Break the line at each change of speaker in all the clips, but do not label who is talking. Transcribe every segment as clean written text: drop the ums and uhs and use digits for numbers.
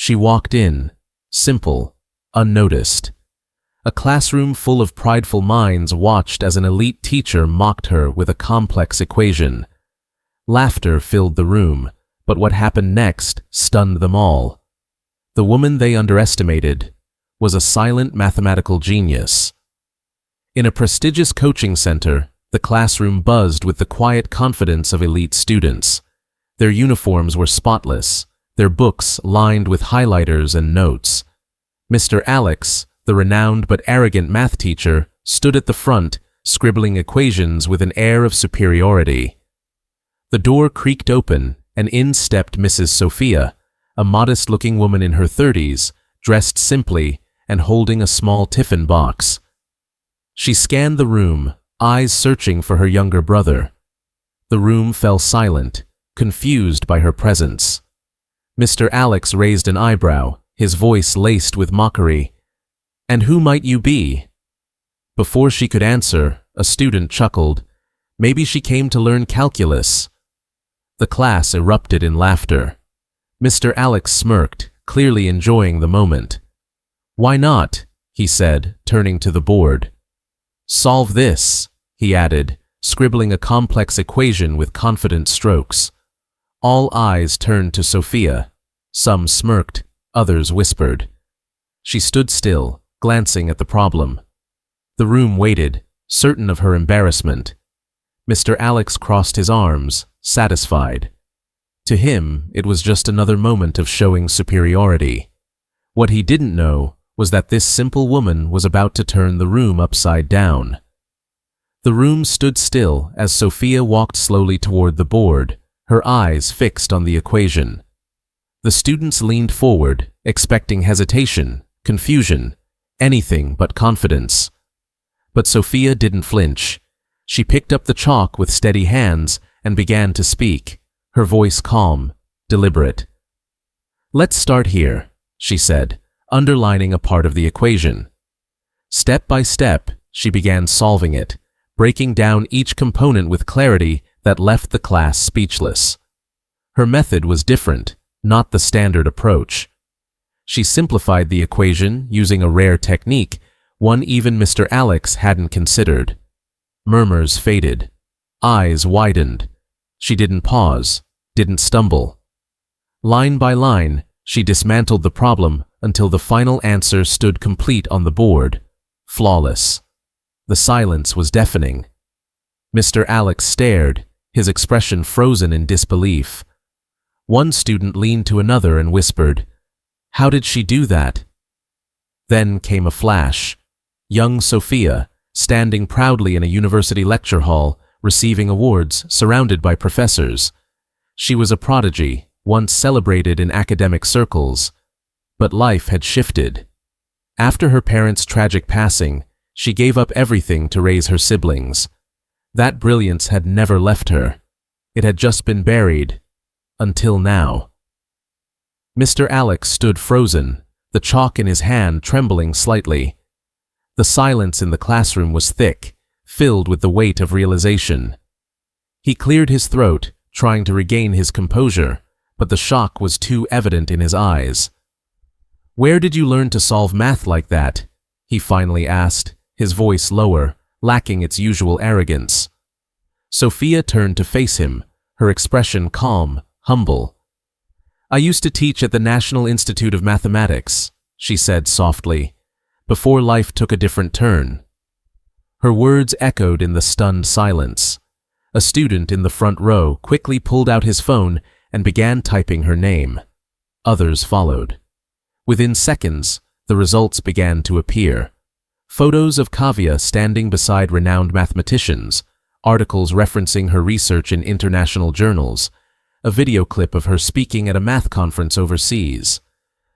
She walked in, simple, unnoticed. A classroom full of prideful minds watched as an elite teacher mocked her with a complex equation. Laughter filled the room, but what happened next stunned them all. The woman they underestimated was a silent mathematical genius. In a prestigious coaching center, the classroom buzzed with the quiet confidence of elite students. Their uniforms were spotless, their books lined with highlighters and notes. Mr. Alex, the renowned but arrogant math teacher, stood at the front, scribbling equations with an air of superiority. The door creaked open, and in stepped Mrs. Sophia, a modest-looking woman in her 30s, dressed simply and holding a small tiffin box. She scanned the room, eyes searching for her younger brother. The room fell silent, confused by her presence. Mr. Alex raised an eyebrow, his voice laced with mockery. "And who might you be?" Before she could answer, a student chuckled. Maybe she came to learn calculus. The class erupted in laughter. Mr. Alex smirked, clearly enjoying the moment. "Why not?" he said, turning to the board. "Solve this," he added, scribbling a complex equation with confident strokes. All eyes turned to Sophia. Some smirked, others whispered. She stood still, glancing at the problem. The room waited, certain of her embarrassment. Mr. Alex crossed his arms, satisfied. To him, it was just another moment of showing superiority. What he didn't know was that this simple woman was about to turn the room upside down. The room stood still as Sophia walked slowly toward the board, her eyes fixed on the equation. The students leaned forward, expecting hesitation, confusion, anything but confidence. But Sophia didn't flinch. She picked up the chalk with steady hands and began to speak, her voice calm, deliberate. "Let's start here," she said, underlining a part of the equation. Step by step, she began solving it, breaking down each component with clarity that left the class speechless. Her method was different, not the standard approach. She simplified the equation using a rare technique, one even Mr. Alex hadn't considered. Murmurs faded. Eyes widened. She didn't pause, didn't stumble. Line by line, she dismantled the problem until the final answer stood complete on the board, flawless. The silence was deafening. Mr. Alex stared, his expression frozen in disbelief. One student leaned to another and whispered, "How did she do that?" Then came a flash. Young Sophia, standing proudly in a university lecture hall, receiving awards, surrounded by professors. She was a prodigy, once celebrated in academic circles. But life had shifted. After her parents' tragic passing, she gave up everything to raise her siblings. That brilliance had never left her. It had just been buried. Until now. Mr. Alex stood frozen, the chalk in his hand trembling slightly. The silence in the classroom was thick, filled with the weight of realization. He cleared his throat, trying to regain his composure, but the shock was too evident in his eyes. "Where did you learn to solve math like that?" he finally asked, his voice lower, lacking its usual arrogance. Sophia turned to face him, her expression calm, humble. "I used to teach at the National Institute of Mathematics," she said softly, "before life took a different turn." Her words echoed in the stunned silence. A student in the front row quickly pulled out his phone and began typing her name. Others followed. Within seconds, the results began to appear. Photos of Kavya standing beside renowned mathematicians, articles referencing her research in international journals, a video clip of her speaking at a math conference overseas.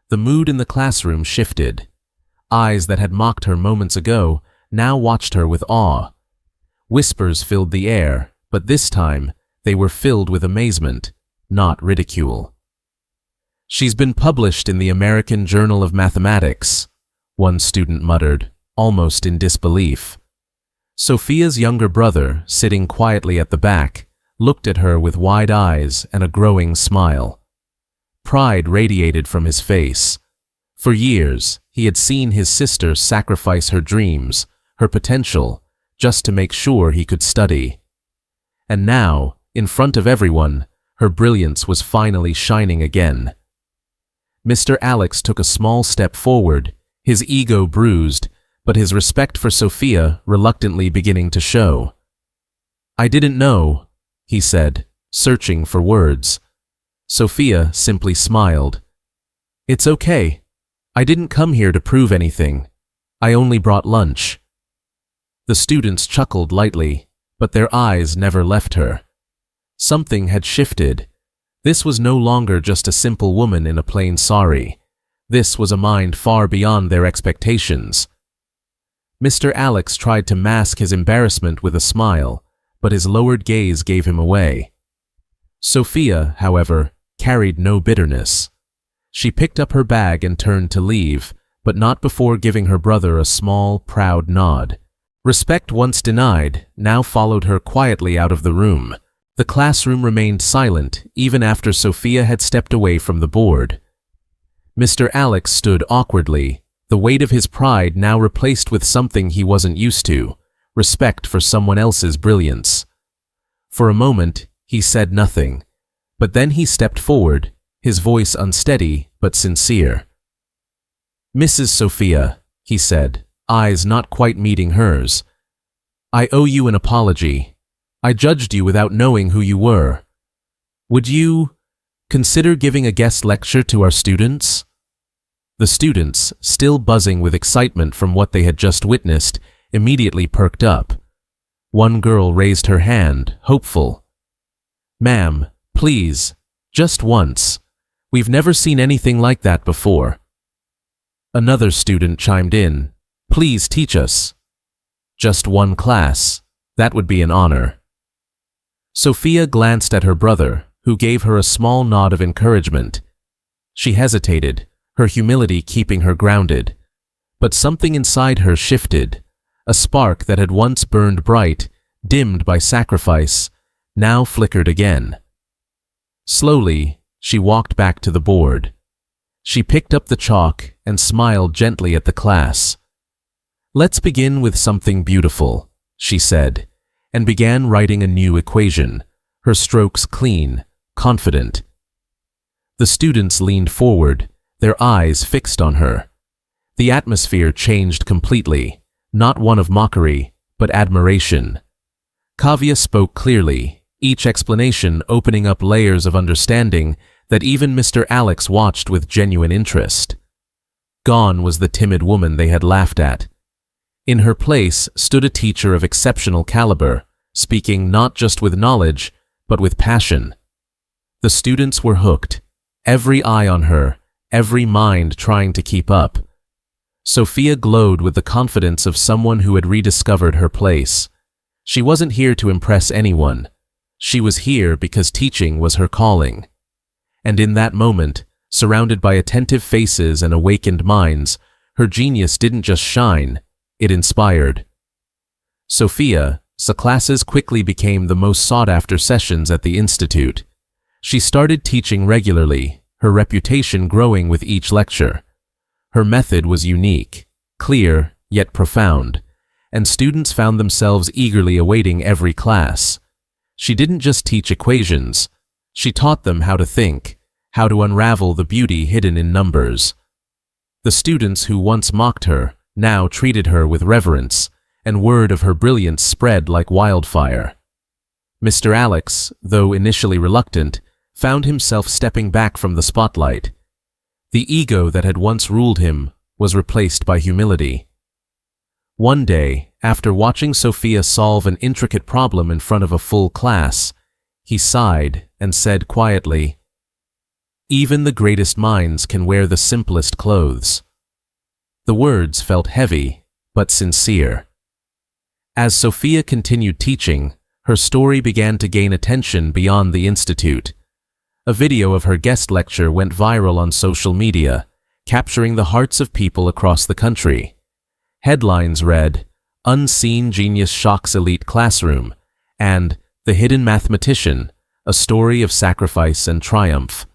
The mood in the classroom shifted. Eyes that had mocked her moments ago now watched her with awe. Whispers filled the air, but this time they were filled with amazement, not ridicule. "She's been published in the American Journal of Mathematics," one student muttered, almost in disbelief. Sophia's younger brother, sitting quietly at the back, looked at her with wide eyes and a growing smile. Pride radiated from his face. For years, he had seen his sister sacrifice her dreams, her potential, just to make sure he could study. And now, in front of everyone, her brilliance was finally shining again. Mr. Alex took a small step forward, his ego bruised, but his respect for Sophia reluctantly beginning to show. "I didn't know," he said, searching for words. Sophia simply smiled. "It's okay. I didn't come here to prove anything. I only brought lunch." The students chuckled lightly, but their eyes never left her. Something had shifted. This was no longer just a simple woman in a plain sari. This was a mind far beyond their expectations. Mr. Alex tried to mask his embarrassment with a smile, but his lowered gaze gave him away. Sophia, however, carried no bitterness. She picked up her bag and turned to leave, but not before giving her brother a small, proud nod. Respect once denied now followed her quietly out of the room. The classroom remained silent even after Sophia had stepped away from the board. Mr. Alex stood awkwardly, the weight of his pride now replaced with something he wasn't used to, respect for someone else's brilliance. For a moment, he said nothing, but then he stepped forward, his voice unsteady but sincere. "Mrs. Sophia," he said, eyes not quite meeting hers, "I owe you an apology. I judged you without knowing who you were. Would you consider giving a guest lecture to our students?" The students, still buzzing with excitement from what they had just witnessed, immediately perked up. One girl raised her hand, hopeful. "Ma'am, please, just once. We've never seen anything like that before." Another student chimed in, "Please teach us." "Just one class. That would be an honor." Sophia glanced at her brother, who gave her a small nod of encouragement. She hesitated, her humility keeping her grounded. But something inside her shifted. A spark that had once burned bright, dimmed by sacrifice, now flickered again. Slowly, she walked back to the board. She picked up the chalk and smiled gently at the class. "Let's begin with something beautiful," she said, and began writing a new equation, her strokes clean, confident. The students leaned forward, their eyes fixed on her. The atmosphere changed completely, not one of mockery, but admiration. Kavya spoke clearly, each explanation opening up layers of understanding that even Mr. Alex watched with genuine interest. Gone was the timid woman they had laughed at. In her place stood a teacher of exceptional caliber, speaking not just with knowledge, but with passion. The students were hooked, every eye on her, every mind trying to keep up. Sophia glowed with the confidence of someone who had rediscovered her place. She wasn't here to impress anyone. She was here because teaching was her calling. And in that moment, surrounded by attentive faces and awakened minds, her genius didn't just shine, it inspired. Sophia's classes quickly became the most sought-after sessions at the Institute. She started teaching regularly, her reputation growing with each lecture. Her method was unique, clear, yet profound, and students found themselves eagerly awaiting every class. She didn't just teach equations, she taught them how to think, how to unravel the beauty hidden in numbers. The students who once mocked her now treated her with reverence, and word of her brilliance spread like wildfire. Mr. Alex, though initially reluctant, found himself stepping back from the spotlight. The ego that had once ruled him was replaced by humility. One day, after watching Sophia solve an intricate problem in front of a full class, he sighed and said quietly, "Even the greatest minds can wear the simplest clothes." The words felt heavy, but sincere. As Sophia continued teaching, her story began to gain attention beyond the Institute. A video of her guest lecture went viral on social media, capturing the hearts of people across the country. Headlines read, "Unseen Genius Shocks Elite Classroom," and "The Hidden Mathematician, a Story of Sacrifice and Triumph."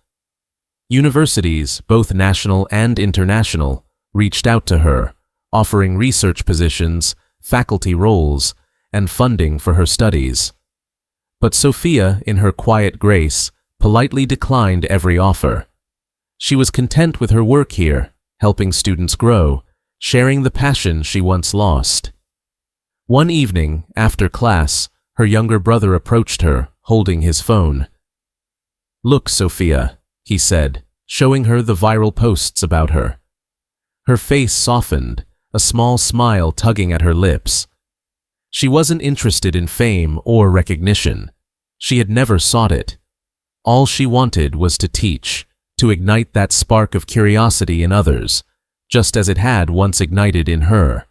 Universities, both national and international, reached out to her, offering research positions, faculty roles, and funding for her studies. But Sophia, in her quiet grace, politely declined every offer. She was content with her work here, helping students grow, sharing the passion she once lost. One evening, after class, her younger brother approached her, holding his phone. "Look, Sophia," he said, showing her the viral posts about her. Her face softened, a small smile tugging at her lips. She wasn't interested in fame or recognition. She had never sought it. All she wanted was to teach, to ignite that spark of curiosity in others, just as it had once ignited in her.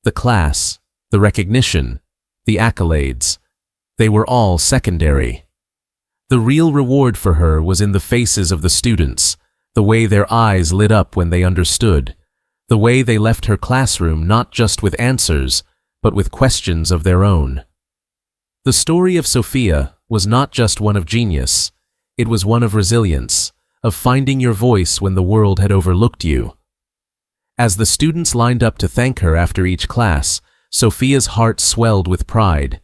The class, the recognition, the accolades, they were all secondary. The real reward for her was in the faces of the students, the way their eyes lit up when they understood, the way they left her classroom not just with answers, but with questions of their own. The story of Sophia was not just one of genius, it was one of resilience, of finding your voice when the world had overlooked you. As the students lined up to thank her after each class, Sophia's heart swelled with pride,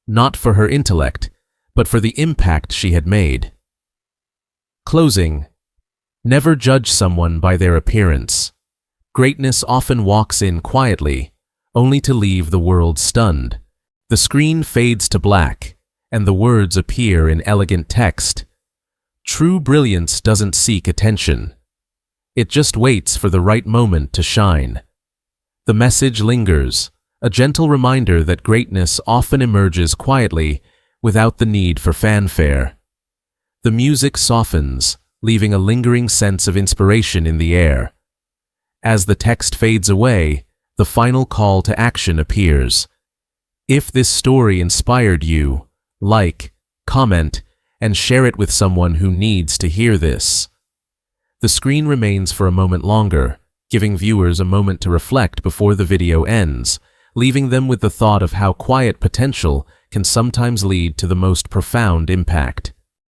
not for her intellect, but for the impact she had made. Closing. Never judge someone by their appearance. Greatness often walks in quietly, only to leave the world stunned. The screen fades to black, and the words appear in elegant text. True brilliance doesn't seek attention. It just waits for the right moment to shine. The message lingers, a gentle reminder that greatness often emerges quietly, without the need for fanfare. The music softens, leaving a lingering sense of inspiration in the air. As the text fades away, the final call to action appears. If this story inspired you, like, comment, and share it with someone who needs to hear this. The screen remains for a moment longer, giving viewers a moment to reflect before the video ends, leaving them with the thought of how quiet potential can sometimes lead to the most profound impact.